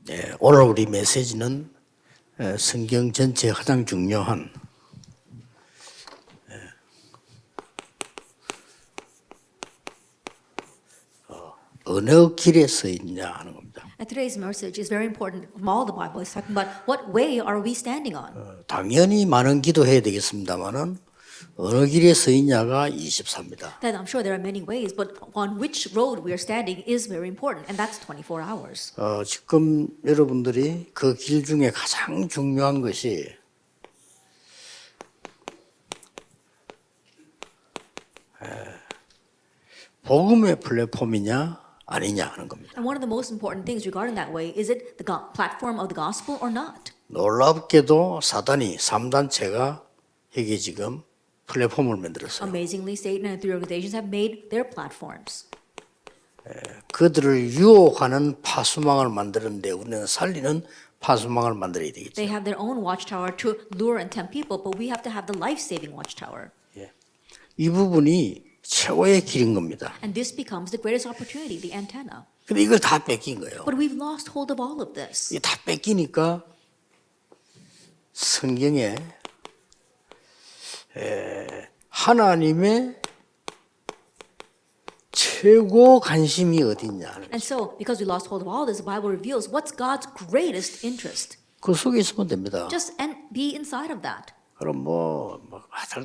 네, 오늘 우리 메시지는 성경 전체에 가장 중요한 어느 길에 서 있냐 하는 겁니다. Today's message is very important. From all the Bible is talking about what way are we standing on. 당연히 많은 기도해야 되겠습니다만은 어느 길에 서 있냐가 24입니다. Then I'm sure there are many ways, but on which road we are standing is very important, and that's 24 hours. 지금 여러분들이 그 길 중에 가장 중요한 것이 복음의 플랫폼이냐 아니냐 하는 겁니다. And one of the most important things regarding that way is it the platform of the gospel or not? 놀랍게도 사단이 3단체가 여기 지금 플랫폼을 만들었어요. Amazingly, Satan and three organizations have made their platforms. 그들을 유혹하는 파수망을 만드는데 우리는 살리는 파수망을 만들어야 되겠죠. They have their own watchtower to lure and tempt people, but we have to have the life-saving watchtower. 이 부분이 최고의 길인 겁니다. And this becomes the greatest opportunity, the antenna. 근데 이걸 다 뺏긴 거예요. But we've lost hold of all of this. 이게 다 뺏기니까 성경에 하나님의 최고 관심이 어디냐. And so, because we lost hold of all this, the Bible reveals what's God's greatest interest. 그 속에 있으면 됩니다. Just be inside of that. 그럼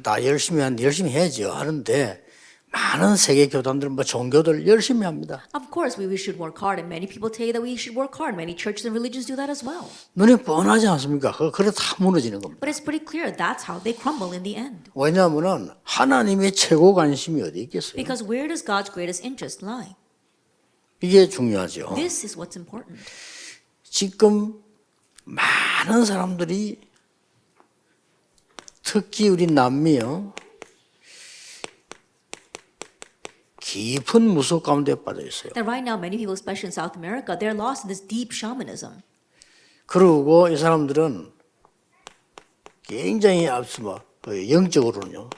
다 열심히 해야죠 하는데 많은 세계 교단들 종교들 열심히 합니다. Of course, we should work hard, and many people tell you that we should work hard. Many churches and religions do that as well. 눈에 뻔하지 않습니까? 그래 다 무너지는 겁니다. But it's pretty clear that's how they crumble in the end. 왜냐하면은 하나님의 최고 관심이 어디 있겠어요? Because where does God's greatest interest lie? 이게 중요하죠. This is what's important. 지금 많은 사람들이 특히 우리 남미요 깊은 무속 가운데 빠져 있어요. And right now, many people, especially in South America, they're lost in this deep shamanism. 그리고 이 사람들은 굉장히 앞서 영적으로는요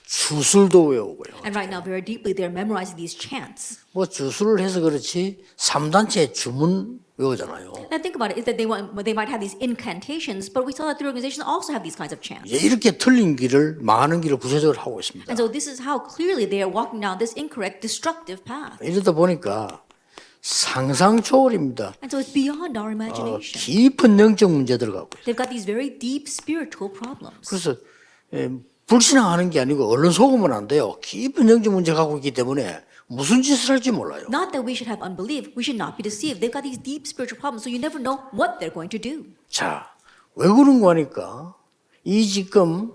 주술도 외우고요. And right now, very deeply, they're memorizing these chants. 주술을 해서 그렇지 3단체 주문 외우잖아요. And think about it, is that they might have these incantations, but we saw that the organizations also have these kinds of chants. 이렇게 틀린 길을 망하는 길을 구체적으로 하고 있습니다. And so this is how clearly they are walking down this incorrect, destructive path. 이러다 보니까 상상 초월입니다. And so it's beyond our imagination. 깊은 영적 문제들 갖고 있어요. They've got these very deep spiritual problems. 그래서 불신앙하는 게 아니고 얼른 속으면 안 돼요. 깊은 영적 문제 갖고 있기 때문에 무슨 짓을 할지 몰라요. Not that we should have unbelief. We should not be deceived. They've got these deep spiritual problems, so you never know what they're going to do. 자, 왜 그런가 하니까 이 지금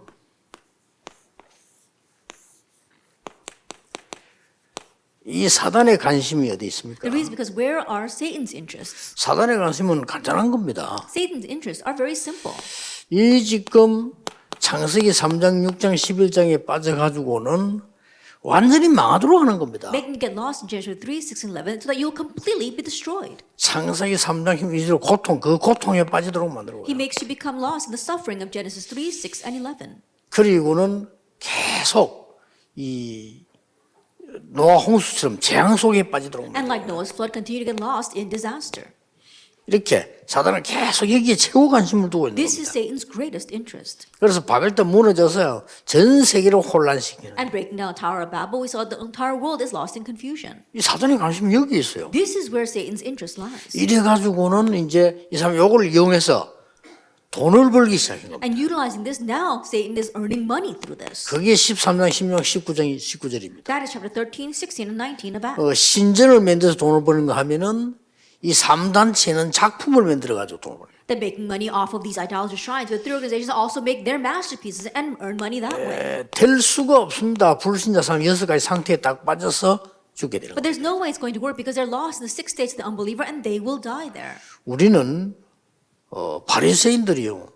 이 사단의 관심이 어디 있습니까? The reason is because where are Satan's interests? 사단의 관심은 간단한 겁니다. Satan's interests are very simple. 이 지금 창세기 3장, 6장, 11장에 빠져가지고는 완전히 망하도록 하는 겁니다. They can get lost in Genesis 3, 6, and 11 so that you'll completely be destroyed. 창세기 3장 힘이죠. 그 고통에 빠지도록 만들고. He makes you become lost in the suffering of Genesis 3, 6, and 11. 그리고는 계속 이 노아 홍수처럼 재앙 속에 빠지도록 And 만들고. like Noah's flood, continue to get lost in disaster. 이렇게 사단은 계속 여기에 최고 관심을 두고 있는 This is 겁니다. Satan's greatest interest. 그래서 바벨탑 무너져서요. 전 세계를 혼란시키는. And breaking down the Tower of Babel, we saw the entire world is lost in confusion. 이 사단의 관심이 여기 있어요. This is where Satan's interest lies. 이래가지고는 이제 이 사람 요걸 이용해서 돈을 벌기 시작한 겁니다. And utilizing this now, Satan is earning money through this. 그게 13장, 16장, 19절입니다. That is chapter 13, 16, and 19 of Acts. 신전을 만들어서 돈을 버는 거 하면은 이 3단체는 작품을 만들어가지고 돈을 벌어요. They're making money off of these idolatrous shrines, but three organizations also make their masterpieces and earn money that way. 될 수가 없습니다. 불신자 사람 6가지 상태에 딱 빠져서 죽게 되는 But 거예요. there's no way it's going to work because they're lost in the 6 states of the unbeliever and they will die there. 우리는 바리새인들이요.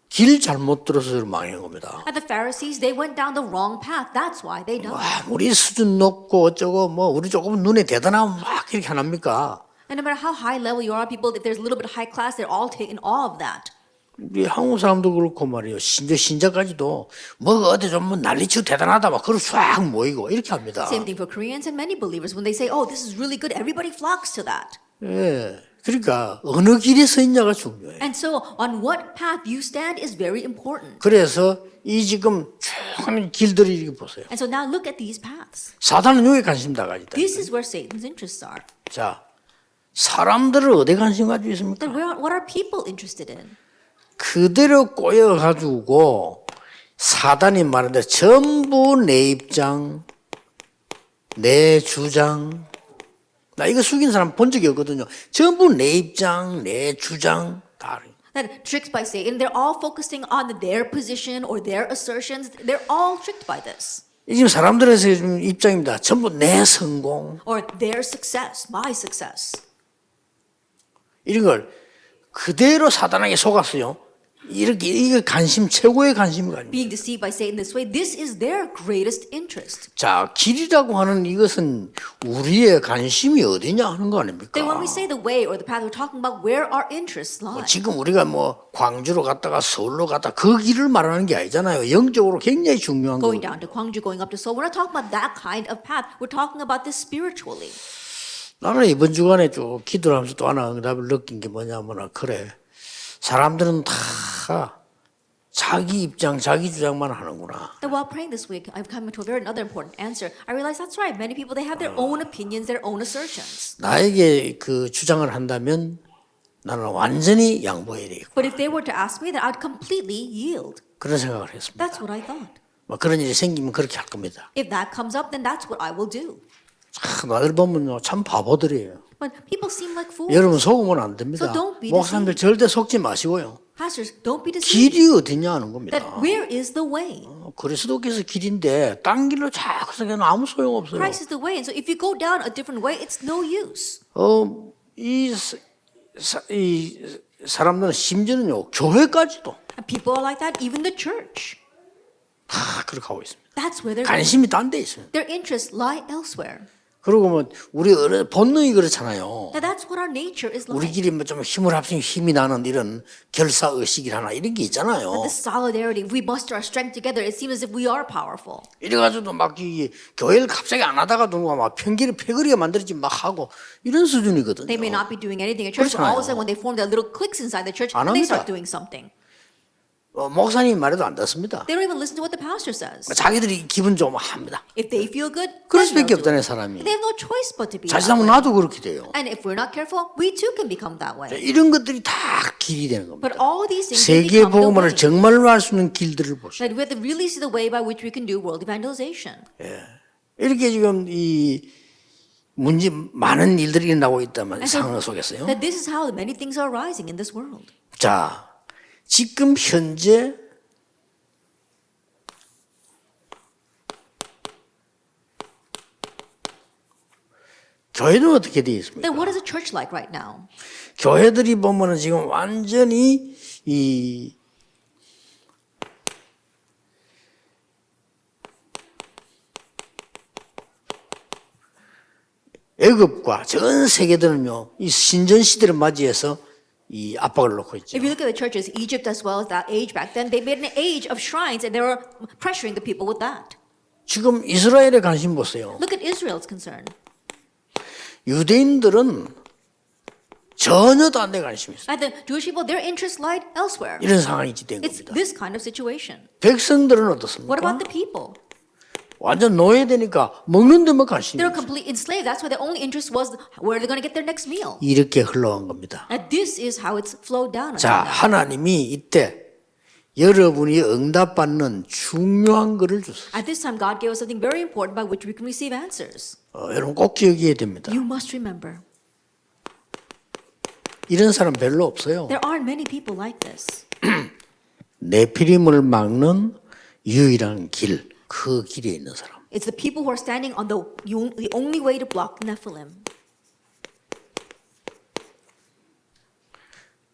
길 잘못 들어서 망한 겁니다. And the Pharisees, they went down the wrong path. That's why they died. 우리 수준 높고 어쩌고 우리 조금 눈에 대단하면 막 이렇게 안 합니까? And no matter how high level you are, people, if there's a little bit high class, they're all taking all of that. 우리 한국 사람도 그렇고 말이에요. 신자까지도 어디 좀 난리치고 대단하다 막 그걸 쫙 모이고 이렇게 합니다. Same thing for Koreans and many believers. When they say, oh, this is really good, everybody flocks to that. 예. 그러니까 어느 길에 서 있냐가 중요해요. And so on what path you stand is very important. 그래서 이 지금 쭉 하는 길들이 이렇게 보세요. And so now look at these paths. 사단은 여기 관심 다 가지다. This is where Satan's interests are. 자, 사람들을 어디에 관심 가지고 있습니까? Then what are people interested in? 그대로 꼬여가지고 사단이 말하는 대로 전부 내 입장, 내 주장. 나 이거 숙인 사람 본 적이 없거든요. 전부 내 입장, 내 주장 다. That tricked by Satan, they're all focusing on their position or their assertions. They're all tricked by this. 이 지금 사람들의 지금 입장입니다. 전부 내 성공. Or their success, my success. 이런 걸 그대로 사단에게 속았어요. 이렇게 이게 관심 최고의 관심이 아닙니다. Being deceived by Satan this way, this is their greatest interest. 자, 길이라고 하는 이것은 우리의 관심이 어디냐 하는 거 아닙니까? Then when we say the way or the path, we're talking about where our interests lie. 지금 우리가 뭐 광주로 갔다가 서울로 갔다 그 길을 말하는 게 아니잖아요. 영적으로 굉장히 중요한 Going 거. down to Gwangju, going up to Seoul, we're not talking about that kind of path. We're talking about this spiritually. 나는 이번 주간에 쭉 기도를 하면서 또 하나 응답을 느낀 게 뭐냐면 그래. 사람들은 다 자기 입장, 자기 주장만 하는구나. And while praying this week, I've come to a very another important answer. I realized that's right. Many people, they have their own opinions, their own assertions. 나에게 그 주장을 한다면 나는 완전히 양보해야 되겠고. But if they were to ask me, then I'd completely yield. 그런 생각을 했습니다. That's what I thought. 뭐 그런 일이 생기면 그렇게 할 겁니다. If that comes up, then that's what I will do. 나들 보면요 참 바보들이에요. But people seem like fools. 여러분 속으면 안 됩니다. So don't be 목사님들 절대 속지 마시고요. Pastors, don't be deceived. 길이 어디냐 하는 겁니다. That where is the way? 그리스도께서 길인데 딴 길로 자꾸 생각하면 아무 소용 없어요. Christ is the way. And so if you go down a different way, it's no use. 이 사람들은 심지어는요 교회까지도 And people are like that, even the church. 다 그렇게 하고 있습니다. That's where their 관심이 딴 데 있어요. interests lie elsewhere. 그리고 뭐 우리 본능이 그렇잖아요. Now that's what our nature is like. 우리끼리 뭐 좀 힘을 합치면 힘이 나는 이런 결사 의식이라나 이런 게 있잖아요. The solidarity, if we muster our strength together, it seems as if we are powerful. 이래가지고도 막 이 교회를 갑자기 안 하다가 누가 막 패거리가 만들어지 막 하고 이런 수준이거든요. They may not be doing anything at church, but all of a sudden when they form their little cliques inside the church, 안 they 합니다. start doing something. 목사님 말해도 안 듣습니다. They don't even listen to what the pastor says. 자기들이 기분 좋으면 합니다. If they feel good, 그럴 then 수밖에 they'll do 없다네 it. 사람이. They have no choice but to be that 자칫하면 way. 나도 그렇게 돼요. And if we're not careful, we too can become that way. 이런 것들이 다 길이 되는 겁니다. But all these things can become the 세계복음화를 way. 정말로 할 수 있는 길들을 보시죠. That we have to really see the way by which we can do world evangelization. 이렇게 지금 이 문제 많은 일들이 일어나고 있다면 And so 상황 속에서요. that this is how many things are arising in this world. 자, 지금 현재 교회는 어떻게 되어 있습니까? Then what is a church like right now? 교회들이 보면은 지금 완전히 이 애굽과 전 세계들은요, 이 신전 시대를 맞이해서 이 압박을 놓고 있죠. If you look at the churches, Egypt as well as that age back then, they made an age of shrines and they were pressuring the people with that. 지금 이스라엘에 관심 보세요. Look at Israel's concern. 유대인들은 전혀 딴 데 관심이 있어요. And the Jewish people, their interests lie elsewhere. 이런 상황이 된 It's 겁니다. this kind of situation. 백성들은 What 어떻습니까? about the people? 완전 노예되니까 먹는 데만 관심이 They're 있어요. completely enslaved. That's why their only interest was where they're going to get their next meal. 이렇게 흘러간 겁니다. And this is how it's flowed down. 자, 하나님이 이때 여러분이 응답받는 중요한 것을 주셨어요. At this time, God gave us something very important by which we can receive answers. 여러분 꼭 기억해야 됩니다. You must remember, 이런 사람 별로 없어요. there aren't many people like this. 네피림을 막는 유일한 길, 그 길에 있는 사람. It's the people who are standing on the only way to block the Nephilim.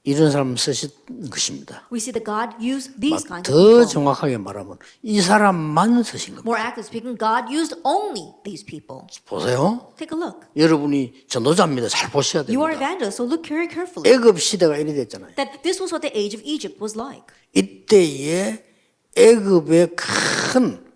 이런 사람 쓰신 것입니다. We see that God used these kinds of 더 people. 정확하게 말하면 이 사람만 쓰신 겁니다. More accurately speaking, God used only these people. 보세요. Take a look. 여러분이 전도자입니다. 잘 보셔야 You are 됩니다. evangelists, so look very carefully. 애굽 시대가 이래 됐잖아요. That this was what the age of Egypt was like. 이때에 애굽의 큰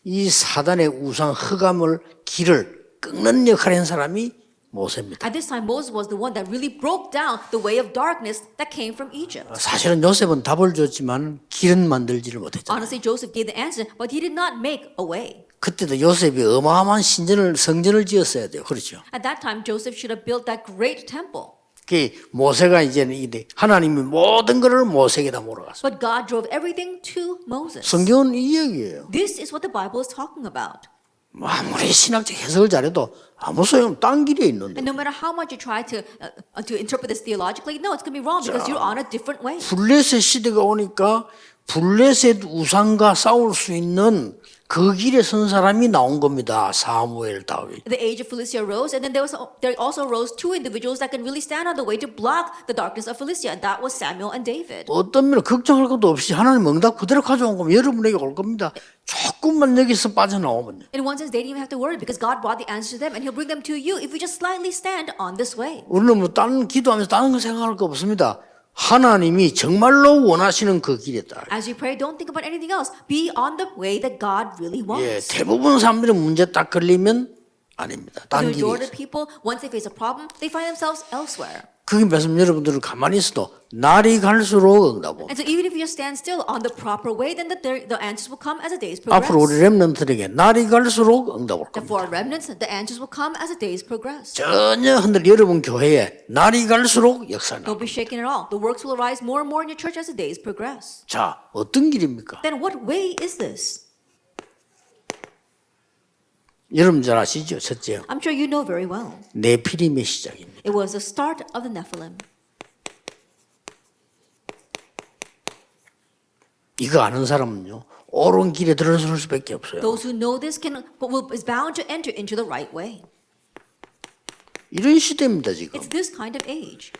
이 사단의 우상 흑암을 길을 끊는 역할을 한 사람이 모세입니다. At this time, Moses was the one that really broke down the way of darkness that came from Egypt. 사실은 요셉은 답을 줬지만 길은 만들지를 못했잖아요. Honestly, Joseph gave the answer, but he did not make a way. 그때도 요셉이 어마어마한 성전을 지었어야 돼요. 그렇죠. At that time, Joseph should have built that great temple. 그 모세가 이제는 하나님이 모든 것을 모세에게다 몰아갔어요. But God drove everything to Moses. 성경은 이 얘기예요. This is what the Bible is talking about. 아무리 신학적 해석을 잘해도 아무 소용 딴 길에 있는데. And no matter how much you try to interpret this theologically, no, it's going to be wrong because you're on a different way. 블레셋 시대가 오니까 블레셋 우상과 싸울 수 있는 그 길에 선 사람이 나온 겁니다. 사무엘, 다윗. The age of Philistia rose, and then there also rose two individuals that can really stand on the way to block the darkness of Philistia, and that was Samuel and David. 어떤 면은 걱정할 것도 없이 하나님 응답 그대로 가져온 거면 여러분에게 올 겁니다. 조금만 여기서 빠져나오면요. In one sense, they didn't even have to worry because God brought the answer to them, and He'll bring them to you if you just slightly stand on this way. 우리는 뭐 다른 기도하면서 다른 거 생각할 거 없습니다. 하나님이 정말로 원하시는 그 길에 따라. As you pray, don't think about anything else. Be on the way that God really 예, wants. 대부분 사람들이 문제 딱 걸리면 아닙니다. The 딴 길이 majority 있어요. of people, once they face a problem, they find themselves elsewhere. 그게 말씀 여러분들은 가만히 있어도 날이 갈수록 응답 옵니다. And so even if you just stand still on the proper way, then the answers will come as the days 앞으로 우리 progress. 렘넌트에게 날이 갈수록 응답 올 겁니다. For our remnants, the answers will come as the days progress. 전혀 흔들 여러분 교회에 날이 갈수록 역사나. Don't be shaken at all. The works will arise more and more in your church as the days progress. 자, 어떤 길입니까? Then what way is this? 여러분 잘 아시죠? 첫째, I'm sure you know very well. 네피림의 시작입니다. It was the start of the Nephilim. 이거 아는 사람은요, 옳은 길에 들어설 수밖에 없어요. Those who know this is bound to enter into the right way. 이런 시대입니다 지금. It's this kind of age.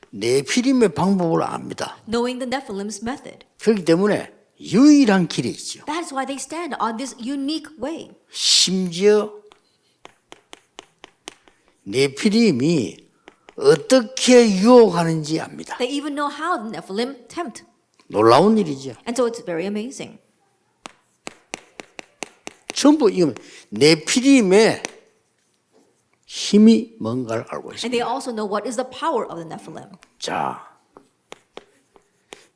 네피림의 방법을 압니다. Knowing the Nephilim's method. 그렇기 때문에 유일한 길이 있죠. That is why they stand on this unique way. 심지어 네피림이 어떻게 유혹하는지 압니다. They even know how the Nephilim tempt. 놀라운 일이죠. And so it's very amazing. 전부 이거 네피림의 힘이 뭔가를 알고 And 있습니다. they also know what is the power of the Nephilim. 자,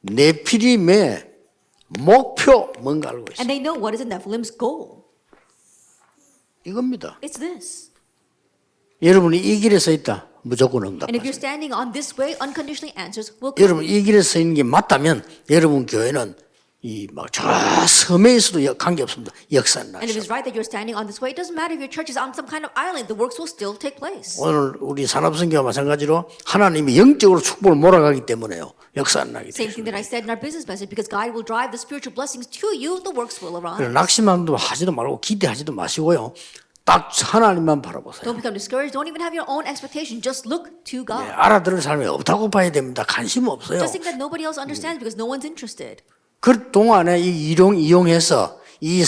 네피림의 목표 뭔가 알고 And 있습니다. they know what is the Nephilim's goal. 이겁니다. It's this. 여러분이 이 길에 서 있다. 무조건 And if you're 응답하세요. standing on this way, unconditionally answers will come. 여러분 이 길에 서 있는 게 맞다면 여러분 교회는 이 막 저 섬에 있어도 관계 없습니다. 역사는 And if 나죠. it's right that you're standing on this way, it doesn't matter if your church is on some kind of island, the works will still take place. 오늘 우리 산업선교와 마찬가지로 하나님이 영적으로 축복을 몰아가기 때문에요. 역사는 나기 Same thing that 때문에. I said in our business message, because God will drive the spiritual blessings to you, the works will 그래서 arise. 낙심도 하지도 말고 기대하지도 마시고요. 딱 하나님만 바라보세요. Don't become discouraged. Don't even have your own expectation. Just look to 예, God. 알아들을 사람이 없다고 봐야 됩니다. 관심 없어요. Just think that nobody else understands because no one's interested. 그 동안에 이용해서 이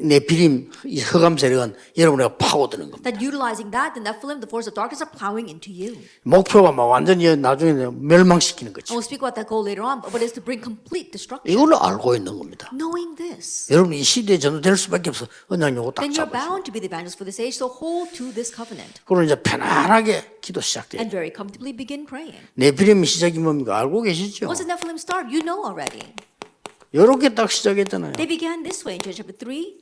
네피림 이 흑암 세력은 여러분에게 파고드는 겁니다. That utilizing that, the Nephilim, the force of darkness, are plowing into you. 목표가 막 완전히 나중에 멸망시키는 And 거죠. we'll speak about that goal later on, but it's to bring complete destruction. 이걸로 알고 있는 겁니다. Knowing this, 여러분 이 시대에 전도될 수밖에 없어. 언약 요거 딱 then you're 잡으세요. bound to be the evangelist for this age, so hold to this covenant. 그럼 이제 편안하게 기도 시작돼요. And very comfortably begin praying. 네피림의 시작이 뭡니까? 알고 계시죠? What's the Nephilim start? You know already. 이렇게 딱 시작했잖아요. They began this way in chapter 3,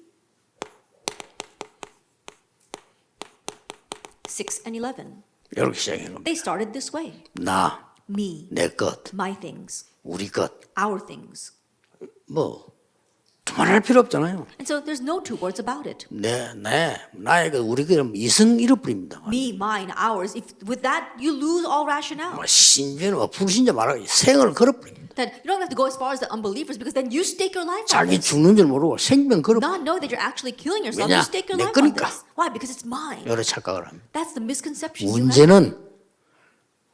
6, and 11. 이렇게 시작한 겁니다. They started this way. 나, Me, 내 것, my things, 우리 것, our things. 뭐 두말할 필요 없잖아요. And so there's no two words about it. 나의 것, 우리 것 이승 잃어버립니다. Me, mine, ours. If with that you lose all rationale. 신자는 불신자 말하고 생을 걸어버립니다. Then you don't have to go as far as the unbelievers because then you stake your life on 자기 this. 죽는 줄 모르고 생명 걸어. Not knowing that you're actually killing yourself, 왜냐? you stake your 내 life on 거니까. this. Why? Because it's mine. 여러 착각을 합니다. That's the misconception you have. 문제는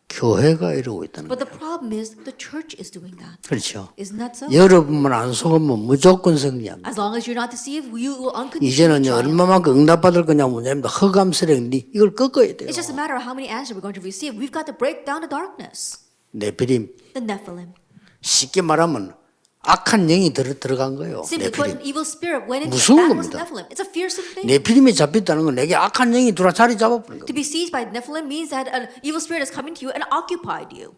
교회가 이러고 있다는 But 거예요. the problem is the church is doing that. 그렇죠. Isn't that so? 여러분만 안 속으면 무조건 승리합니다. As long as you're not deceived, you will unconditionally 이제는 triumph. 얼마만큼 응답받을 거냐 문제입니다. 흑암세력 이걸 꺾어야 돼요. It's just a matter of how many answers we're going to receive. We've got to break down the darkness. 네피림 The Nephilim. 쉽게 말하면 악한 영이 들어간 거예요. Simply put, an 네피림. evil spirit went into 무서운 that was 겁니다. Nephilim. It's a fearsome thing. 네피림이 잡혔다는 건 내게 악한 영이 들어와 자리 잡아버린 To 거예요. be seized by Nephilim means that an evil spirit has come into you and occupied you.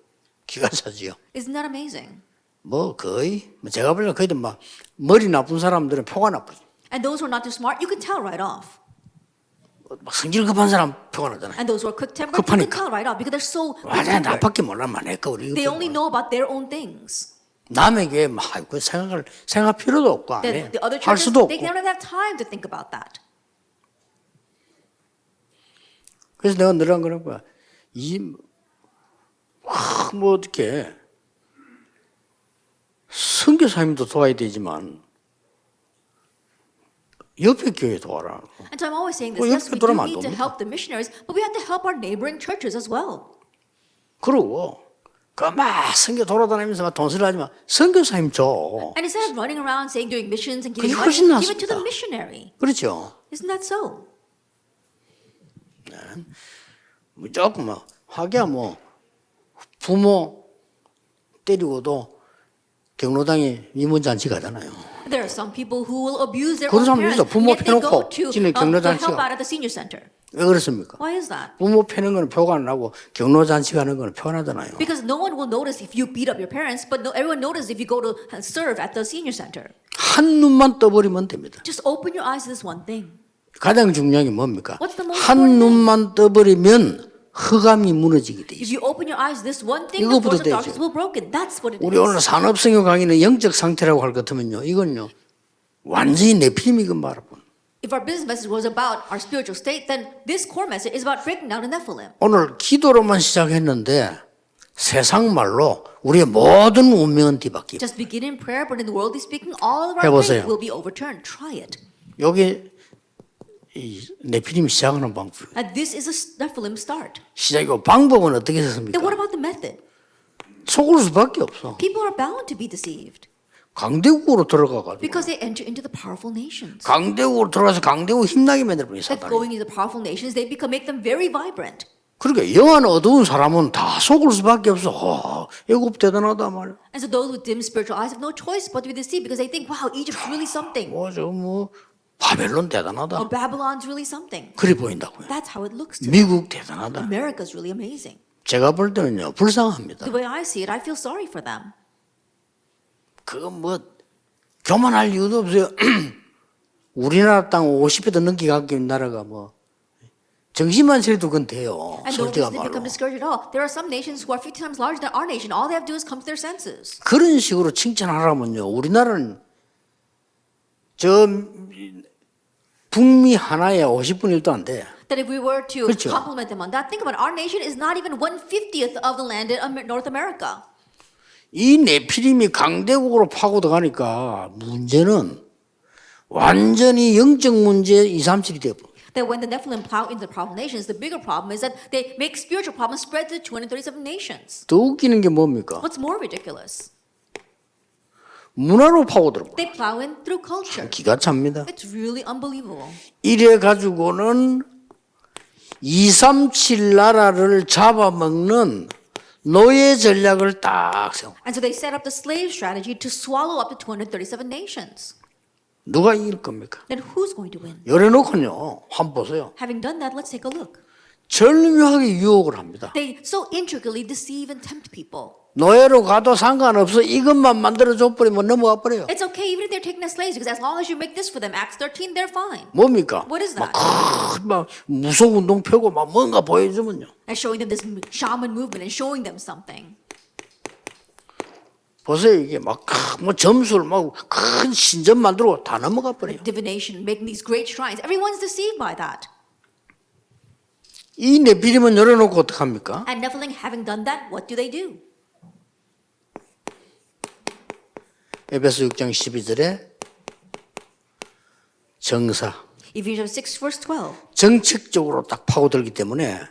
기가 차지요. Isn't that amazing? 뭐 거의 제가 볼 때 거의 막 머리 나쁜 사람들은 표가 나쁘죠. And those who are not too smart, you can tell right off. 막 성질 급한 사람 표가 나잖아요. And those who are quick-tempered, you can tell right off because they're so 맞아, quick-tempered. 나밖에 몰라 만할까 우리. They only know about their own things. 남에게 막 그 생각할 필요도 없고 안 해. The other 할 churches, 수도 they 없고. don't have time to think about that. 그래서 내가 늘한 거는 뭐야? 뭐 어떻게 선교사님도 도와야 되지만 옆에 교회 도와라. And so I'm always saying this, 뭐 yes, 옆에 we do 돌아가면 안 need to 됩니다. help the missionaries, but we have to help our neighboring churches as well. 그러고 그막 선교 돌아다니면서 막 돈쓰려 하지만 선교사님 줘. And instead of running around saying doing missions and giving 그게 money, 훨씬 give it to the 낫습니다. missionary. 그렇죠. Isn't that so? 무조건 뭐 하기야 뭐 부모 때리고도 경로당에 이문잔치 가잖아요. There are some people who will abuse their 그런 own 사람 parents, 있어. 부모 yet they go 패놓고 to 지네 경로잔치 help 가. out at the senior center. 왜 그렇습니까? Why is that? 부모 패는 거는 표가 안 나고 경로잔치 가는 거는 표가 나잖아요. Because no one will notice if you beat up your parents, but everyone notices if you go to serve at the senior center. 한 눈만 떠버리면 됩니다. Just open your eyes to this one thing. 가장 중요한 게 뭡니까? What's the most 한 important 눈만 떠버리면 흑암이 무너지게 돼 If 있어요. you open your eyes to this one thing, the 이거부터 force of darkness 되죠. will be broken. That's what it 우리 오늘 is. 산업성교 강의는 영적 상태라고 할 것 같으면요. 이건요. 완전히 네피림이건 말아본. If our business message was about our spiritual state, then this core message is about breaking down the Nephilim. 오늘 기도로만 시작했는데 세상 말로 우리의 모든 운명은 뒤바뀌고. Just begin in prayer, but in the worldly speaking, all of our 해보세요. faith will be overturned. Try it. 여기 이 네피림이 시작하는 방법이에요. And this is a Nephilim start. 시작이고 방법은 어떻게 했습니까? Then what about the method? 속을 수밖에 없어. People are bound to be deceived 강대국으로 들어가가지고 because they enter into the powerful nations. 강대국으로 들어가서 강대국 힘나게 만들어버린 Like 사단이. going into the powerful nations, they make them very vibrant. 그러니까 영안 어두운 사람은 다 속을 수밖에 없어. 애굽 대단하다 말이야. And so those with dim spiritual eyes have no choice but to be deceived because they think, wow, Egypt's really something. 뭐 바벨론 대단하다. Or Babylon's really something. 그리 보인다고요. That's how it looks to them. 미국 대단하다. America's really amazing. 제가 볼 때는요 불쌍합니다. The way I see it, I feel sorry for them. 그건 뭐 교만할 이유도 없어요. 우리나라 땅 50배도 넘게 갖고 있는 나라가 뭐 정신만 차려도 그건 돼요. And don't 솔직한 they become 말로. discouraged at all. There are some nations who are 50 times larger than our nation. All they have to do is come to their senses. 그런 식으로 칭찬하라면요. 우리나라는 저 북미 하나에 50분의 1도 안 돼. That if we were to 그렇죠. compliment them on that, think about it. Our nation is not even 1/50th of the land in North America. 이 네피림이 강대국으로 파고 들어가니까 문제는 완전히 영적 문제 2, 3, 7이 되고. That when the Nephilim plow into the powerful nations, the bigger problem is that they make spiritual problems spread to 237 nations. 더 웃기는 게 뭡니까? What's more ridiculous? 문화로 파고 들어가. They plow in through culture. 기가 찹니다. It's really unbelievable. 이래 가지고는 237 나라를 잡아먹는 노예 전략을 딱 세워. And so they set up the slave strategy to swallow up to 237 nations. 누가 이길 겁니까? Then who's going to win? 열어놓고요. 한번 보세요. Having done that, let's take a look. 절묘하게 유혹을 합니다. They so intricately deceive and tempt people. 노예로 가도 상관없어. 이것만 만들어줘 버리면 넘어가 버려요. It's okay even if they're taken as slaves because as long as you make this for them, Acts 13, they're fine. 뭡니까? What is that? 막 무속 운동 펴고 막 뭔가 보여주면요. And showing them this shaman movement and showing them something. 보세요. 이게 막 뭐 점수를 막 큰 신전 만들고 다 넘어가 버려요. Divination, making these great shrines. Everyone's deceived by that. 이 네피림은 열어놓고 어떡합니까? And Nephilim, having done that, what do they do? 에베소 6장 12절에 정사. Ephesians 6 verse 12. 정책적으로 딱 파고들기 때문에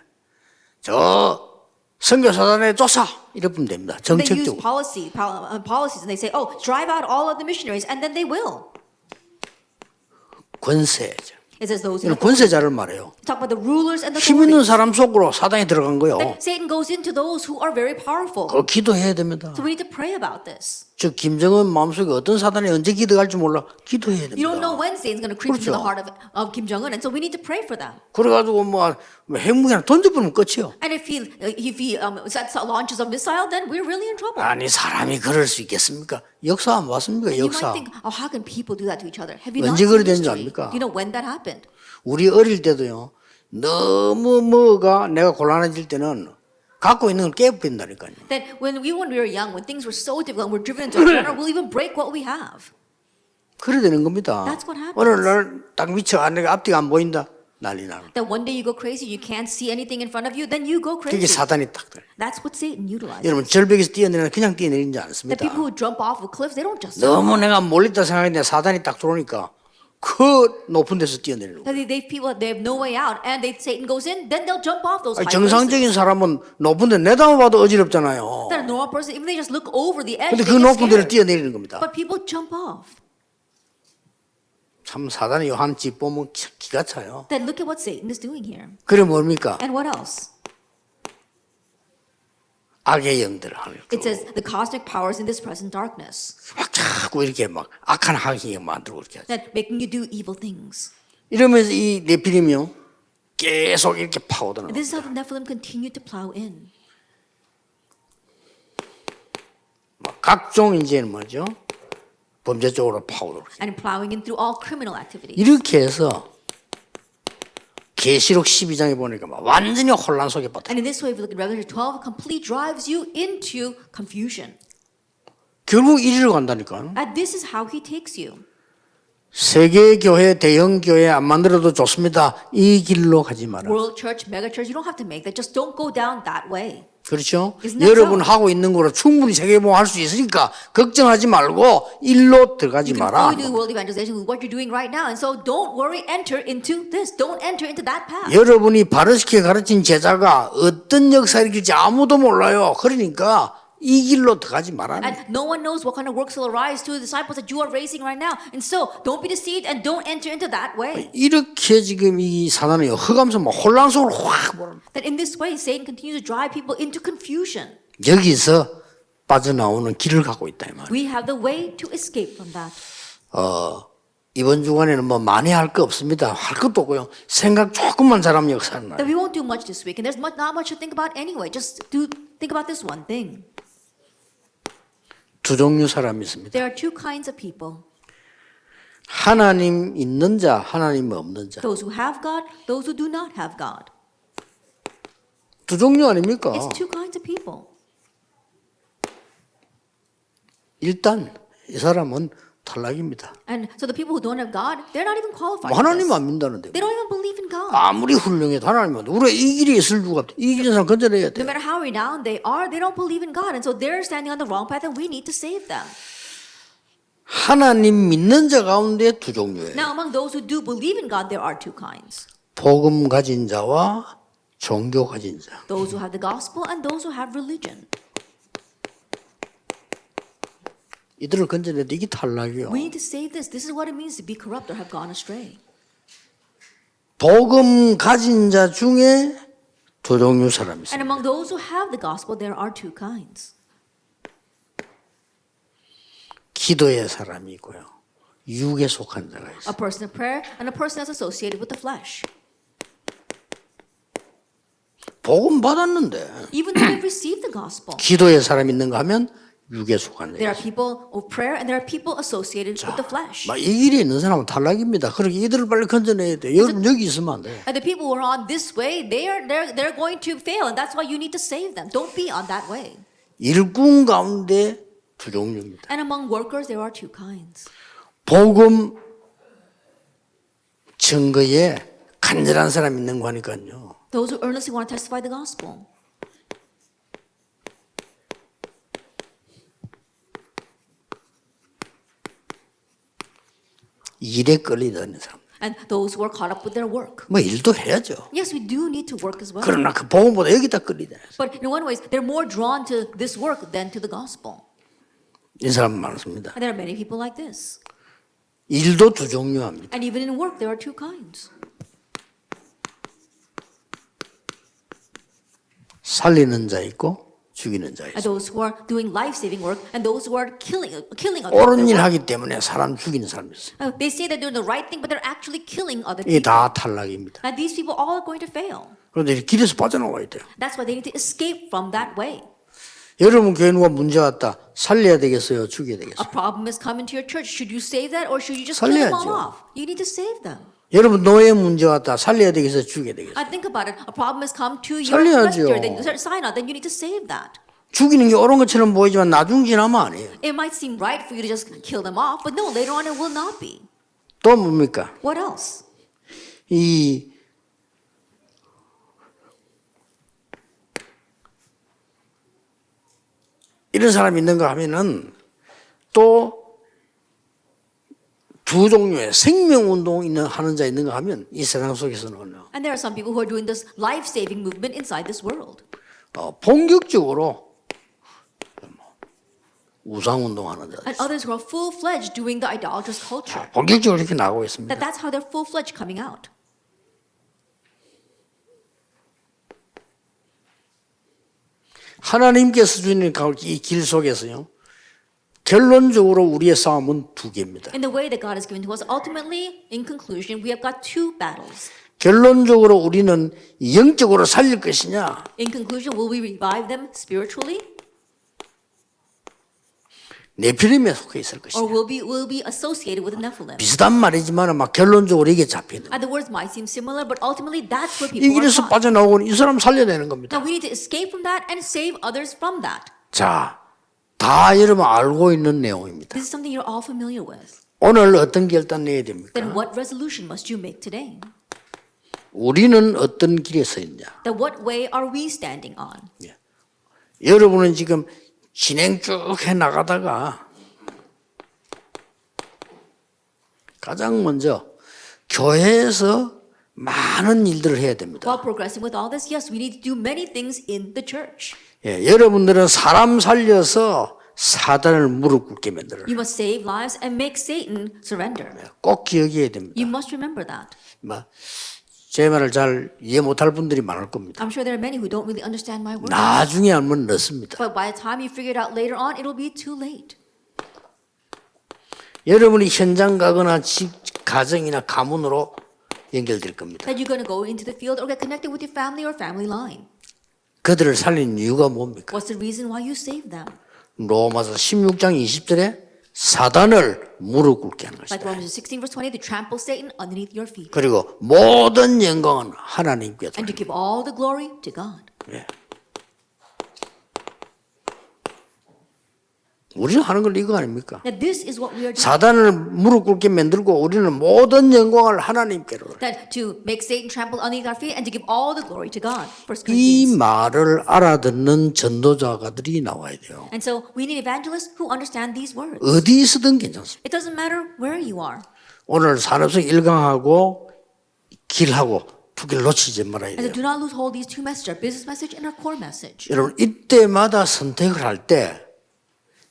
저 선교사단에 쫓아 이러면 됩니다. They use 정책적으로. policies and they say, oh, drive out all of the missionaries, and then they will. 권세자. It says those in 이런 권세자를 말해요. talk about the rulers and the 힘 있는 authorities. 사람 속으로 사단이 들어간 거예요. Then Satan goes into those who are very powerful. 그거 기도해야 됩니다. So we need to pray about this. 즉 김정은 마음속에 어떤 사단이 언제 기득할지 몰라. 기도해야 You don't know 됩니다. when Satan's going to creep into the 그렇죠. heart of Kim Jong-un, and so we need to pray for them. 그래가지고 뭐 핵무기 하나 던져버리면 끝이요. And if he launches a missile, then we're really in trouble. 아니 사람이 그럴 수 있겠습니까? 역사 안 봤습니까? You 역사. might think, oh, how can people do that to each other? Have you not 언제 seen 그리 된지 history? 압니까? You know when that happened? 우리 어릴 때도요. 너무 뭐가 내가 곤란해질 때는 갖고 있는 걸 깨버린다니까요. That when we were young, when things were so difficult, we're driven into a corner, we'll even break what we have. 그래 되는 겁니다. That's what happens. 어느 날 딱 미쳐 내가 앞뒤가 안 보인다. 난리 나는. That one day you go crazy, you can't see anything in front of you, then you go 그게 crazy. 사단이 딱 돼. That's what Satan utilizes. 여러분 절벽에서 뛰어내리는 그냥 뛰어내리지 The 않습니다. people who jump off of cliffs, they don't just 너무 내가 몰렸다 생각했는데 사단이 딱 들어오니까 그 높은 데서 뛰어내리는 거예요. they have no way out, and Satan goes in, then they'll jump off those high 정상적인 places. 사람은 높은 데 내다봐도 어지럽잖아요. That a normal person, even they just look over the edge, 근데 they 그 get 높은 데를 scared. 뛰어내리는 겁니다. But people jump off. 참 사단이 한 집 보면 기가 차요. Then look at what Satan is doing here. 그래 뭡니까? And what else? 악의 영들을 하는 It says the cosmic powers in this present darkness, 막 자꾸 이렇게 막 악한 항의에 만들고 이렇게 하죠. that making you do evil things. 이러면서 이 네피림이요 계속 이렇게 파고드는 And this is how the Nephilim continue to plow in. 막 각종 이제는 뭐죠? 범죄 쪽으로 파고들고 And plowing in through all criminal activities. 이렇게 해서 계시록 12장에 보니까 막 완전히 혼란 속에 빠져. And in this way, if you look at Revelation 12, it completely drives you into confusion. 결국 이리로 간다니까. And this is how he takes you. 세계 교회, 대형 교회 안 만들어도 좋습니다. 이 길로 가지 마라. World church, mega church, you don't have to make that. Just don't go down that way. 그렇죠? Isn't that 여러분 so? 하고 있는 거로 충분히 세계복음 할 수 있으니까 걱정하지 말고 일로 들어가지 You can 마라. fully do world evangelization with what you're doing right now. And so don't worry, enter into this. Don't enter into that path. 여러분이 바르시게 가르친 제자가 어떤 역사를 일으킬지 아무도 몰라요. 그러니까 이 길로 들어가지 말라는. And no one knows what kind of works will arise to the disciples that you are raising right now. And so don't be deceived and don't enter into that way. 이렇게 지금 이 사단이 흑암성 막 혼란 속으로 확 몰아. That in this way, Satan continues to drive people into confusion. 여기서 빠져나오는 길을 갖고 있다 이 말이에요. We have the way to escape from that. 이번 주간에는 뭐 많이 할 거 없습니다. 할 것도 없고요. 생각 조금만 잘하면 역사는 나요. That we won't do much this week. And there's not much to think about anyway. Just think about this one thing. 두 종류 사람이 있습니다. There are two kinds of people. 하나님 있는 자, 하나님 없는 자. Those who have God, those who do not have God. 두 종류 아닙니까? It's two kinds of people. 일단 이 사람은 탈락입니다. And so the people who don't have God, they're not even qualified 뭐 for 하나님 this. 안 믿는다는데. They don't even believe in God. 아무리 훌륭해도 하나님은 우리가 이 길이 있을 수가 없다. 이 길인 사람 건져내야 돼. No matter how renowned they are, they don't believe in God. And so they're standing on the wrong path and we need to save them. 하나님 믿는 자 가운데 두 종류예요. Now, among those who do believe in God, there are two kinds. 복음 가진 자와 종교 가진 자. Those who have the gospel and those who have religion. 이들을 건져내야 돼. 이게 탈락이요. We need to save this. This is what it means to be corrupt or have gone astray. 복음 가진 자 중에 두 종류 사람이 And 있습니다. among those who have the gospel, there are two kinds. 기도의 사람이 있고요. 육에 속한 자가 있어요. A person of prayer and a person that's associated with the flesh. 복음 받았는데 Even though they've received the gospel, 기도의 사람이 있는가 하면 육에 속한 there 자가 are 있어요. people of prayer and there are people associated with the flesh. 막 이 길에 있는 사람은 탈락입니다. 그러니까 이들을 빨리 건져내야 돼. 여러분 여기 있으면 안 돼. And the people who are on this way, they're going to fail, and that's why you need to save them. Don't be on that way. 일꾼 가운데 두 종류입니다. And among workers, there are two kinds. 복음 증거에 간절한 사람이 있는 거 하니까요. Those who earnestly want to testify the gospel. 일에 끌리다는 사람. And those who are caught up with their work. 뭐 일도 해야죠. Yes, we do need to work as well. 그러나 그 복음보다 여기다 끌리다. But in one way, they're more drawn to this work than to the gospel. 이 사람 많습니다. And there are many people like this. 일도 두 종류합니다. And even in work, there are two kinds. 살리는 자 있고 죽이는 자예요. those who are doing life-saving work and those who are killing other 옳은 people. 일 하기 때문에 사람 죽이는 사람이 있어요. They say they're doing the right thing, but they're actually killing other 이게 people. 다 탈락입니다. And these people all are going to fail. 그런데 길에서 빠져나와야 돼요. That's why they need to escape from that way. 여러분 교회 누가 문제 왔다. 살려야 되겠어요? 죽여야 되겠어요? A problem has come into your church. Should you save that or should you just kill them all 살려야죠. off? You need to save them. 여러분 노예 문제 왔다. 살려야 되겠어요? 죽여야 되겠어요? I think about it. A problem has come to your 살려야죠. pastor, then sign out. Then you need to save that. 죽이는 게 옳은 것처럼 보이지만 나중 지나면 아니에요. It might seem right for you to just kill them off, but no, later on it will not be. 또 뭡니까? What else? 이 이런 사람이 있는가 하면은 또 두 종류의 생명운동 하는 자 있는가 하면 이 세상 속에서는 And there are some people who are doing this life-saving movement inside this world. 본격적으로 우상운동하는 자 And others who are full-fledged doing the idolatrous culture. 본격적으로 이렇게 나오고 있습니다. That's how they're full-fledged coming out. 하나님께서 주는 이 길 속에서요. 결론적으로 우리의 싸움은 두 개입니다. In the way that God has given to us, ultimately, in conclusion, we have got two battles. 결론적으로 우리는 영적으로 살릴 것이냐, In conclusion, will we revive them spiritually, 네피림에 속해 있을 것이냐. or will be associated with the Nephilim? 비슷한 말이지만 막 결론적으로 이게 잡히는. And the words might seem similar, but ultimately, that's where 이 people are 길에서 caught. 빠져나오고는 이 사람 살려내는 겁니다. Now we need to escape from that and save others from that. 자, 다 여러분 알고 있는 내용입니다. This is something you're all familiar with. 오늘 어떤 결단 내야 됩니까? Then what resolution must you make today? 우리는 어떤 길에 서 있냐? Then what way are we standing on? 여러분은 지금 진행 쭉 해 나가다가 가장 먼저 교회에서 많은 일들을 해야 됩니다. While progressing with all this, yes, we need to do many things in the church. 여러분들은 사람 살려서 사단을 무릎 꿇게 만들어요. You must save lives and make Satan surrender. 꼭 기억해야 됩니다. You must remember that. 제 말을 잘 이해 못할 분들이 많을 겁니다. I'm sure there are many who don't really understand my words. 나중에 알면 늦습니다. But by the time you figure it out later on, it'll be too late. 여러분이 현장 가거나 집, 가정이나 가문으로 연결될 겁니다. That you're going to go into the field or get connected with your family or family line. 그들을 살린 이유가 뭡니까? What's the reason why you save them? 로마서 16장 20절에 사단을 무릎 꿇게 하는 Like 것이다. Romans 16 verse 20, to trample Satan underneath your feet. 그리고 모든 영광은 하나님께 And to 돌립니다. give all the glory to God. 우리는 하는 걸 이거 아닙니까? Now this is what we are doing. 사단을 무릎 꿇게 만들고 우리는 모든 영광을 하나님께로. That to make Satan trample underneath our feet and to give all the glory to God. 1 이 Corinthians. 말을 알아듣는 전도자가들이 나와야 돼요. And so we need evangelists who understand these words. 어디 있어든 괜찮습니다. It doesn't matter where you are. 오늘 산업성 1강하고 길하고 두 개를 놓치지 말아야 And so 돼요. do not lose hold of these two messages, our business message and our core message. 여러분 이때마다 선택을 할 때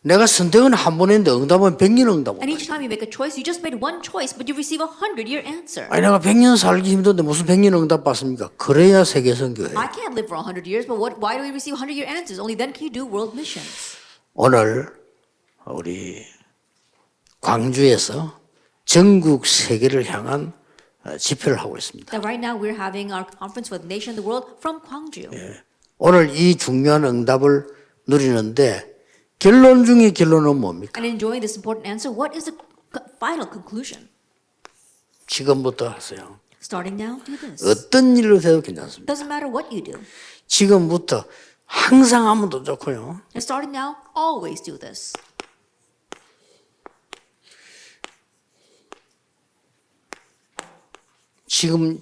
내가 선택은 한 번 했는데 응답은 100년 응답. And each time you make a choice, you just made one choice, but you receive a 100-year answer. 아니 내가 100년 살기 힘든데 무슨 100년 응답 받습니까? 그래야 세계선교예요. I can't live for 100 years, but why do we receive 100-year answers? Only then can you do world missions. 오늘 우리 광주에서 전국 세계를 향한 집회를 하고 있습니다. That right now we're having our conference for the nation and the world from Gwangju. 오늘 이 중요한 응답을 누리는데 결론 중에 결론은 뭡니까? And enjoying this important answer, what is the final conclusion? 지금부터 하세요. Starting now, do this. 어떤 일로 해도 괜찮습니다. Doesn't matter what you do. 지금부터 항상 하면 더 좋고요. And starting now, always do this.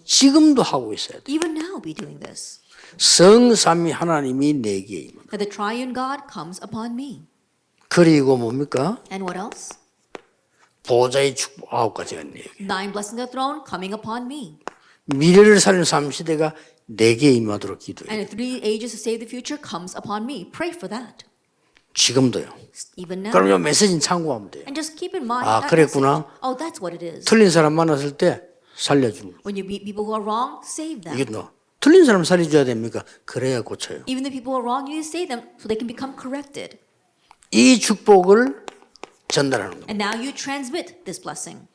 지금도 하고 있어야 돼요. Even now be doing this. 성삼위 하나님이 내게 임한다. That the triune God comes upon me. 그리고 뭡니까? And what else? 보좌의 축복 9가지가 내게. 9 blessings of the throne coming upon me. 미래를 살리는 3시대가 내게 임하도록 기도해요. And the 3 ages to save the future comes upon me. Pray for that. 지금도요. Even now. 그럼 이 메시지는 참고하면 돼요. And just keep in mind 아, that 그랬구나. message. Oh, that's what it is. 틀린 사람 만났을 때 살려주는 거. When you meet people who are wrong, save them. 이게 너 틀린 사람 살려줘야 됩니까? 그래야 고쳐요. Even the people who are wrong, you say them so they can become corrected. 이 축복을 전달하는 겁니다. And now you transmit this blessing.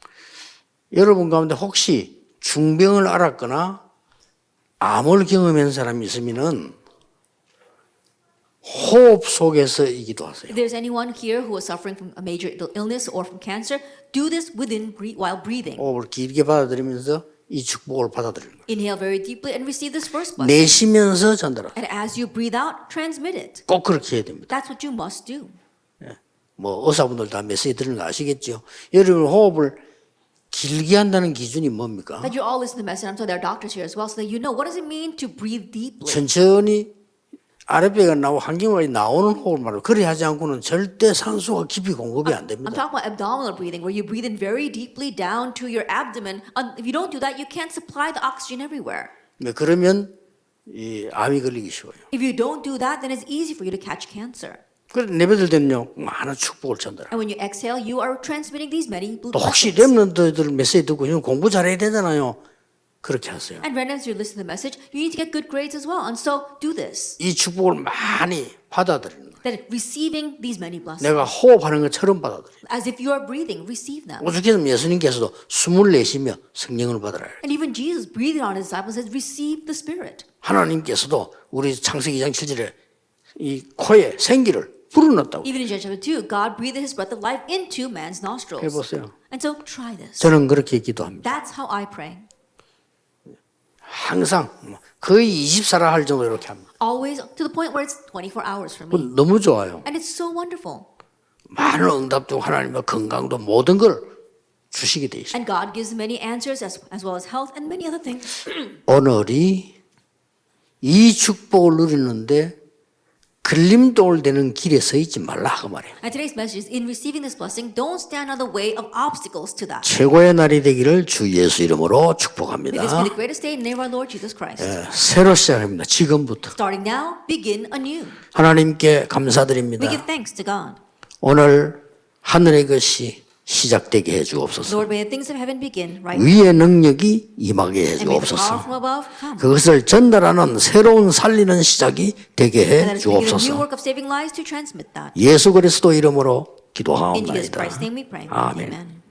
여러분 가운데 혹시 중병을 앓았거나 암을 경험한 사람이 있으면은 호흡 속에서이기도 하세요. If there's anyone here who is suffering from a major illness or from cancer, do this while breathing. 호흡을 길게 받아들이면서 이 축복을 받아들이는 거예요. Inhale very deeply and receive this first blessing. 내쉬면서 전달하세요. And as you breathe out, transmit it. 꼭 그렇게 해야 됩니다. That's what you must do. 뭐 의사분들 다 메시지 들은 거 아시겠죠? 여러분 호흡을 길게 한다는 기준이 뭡니까? That you all listen to the message. I'm sure there are doctors here as well, so that you know what does it mean to breathe deeply. 천천히 아랫배가 나오고 한경화가 나오는 호흡을 말하고 그리 하지 않고는 절대 산소가 깊이 공급이 안 I'm 됩니다. talking about abdominal breathing, where you breathe in very deeply down to your abdomen. If you don't do that, you can't supply the oxygen everywhere. 그러면 이 암이 걸리기 쉬워요. If you don't do that, then it's easy for you to catch cancer. 그래서 내뱉을 때는요 많은 축복을 전달해요. And when you exhale, you are transmitting these many 또 혹시 blessings. 렘넌트들 메시지 듣고 형 공부 잘해야 되잖아요. 그렇게 하세요. And when as you listen to the message, you need to get good grades as well. And so do this. 이 축복을 많이 받아들이는 거예요. That receiving these many blessings. 내가 호흡하는 것처럼 받아들여요. As if you are breathing, receive them. 오죽해서 예수님께서도 숨을 내쉬며 성령을 받으라. And even Jesus breathed on his disciples and says, receive the Spirit. 하나님께서도 우리 창세기 2장 7절에 이 코에 생기를 불어넣었다고. Even in Genesis chapter 2, God breathed his breath of life into man's nostrils. 해보세요. And so try this. 저는 그렇게 기도합니다. That's how I pray. 항상 거의 24라 할 정도로 이렇게 합니다. Always to the point where it's 24 hours for me. 너무 좋아요. And it's so wonderful. 많은 응답도 하나님의 건강도 모든 걸 주시게 돼 있어요. And God gives many answers as well as health and many other things. 오늘이 이 축복을 누리는데 걸림돌 되는 길에 서 있지 말라 그 말이에요. And today's message is in receiving this blessing, don't stand on the way of obstacles to that. 최고의 날이 되기를 주 예수 이름으로 May 축복합니다. this be the greatest day in the name of our Lord Jesus Christ. 새로 시작합니다. 지금부터. Starting now, begin anew. 하나님께 We 감사드립니다. give thanks to God. 오늘 하늘의 것이 시작되게 해주옵소서. Lord, may the things of heaven begin right now. 위의 능력이 임하게 And may the power 해주옵소서. from above come. 그것을 전달하는 새로운 살리는 시작이 되게 And let us begin a new 해주옵소서. work of saving lives to transmit that. 예수 그리스도 이름으로 In Jesus 기도하옵나이다. Christ's name we pray. 아멘. Amen.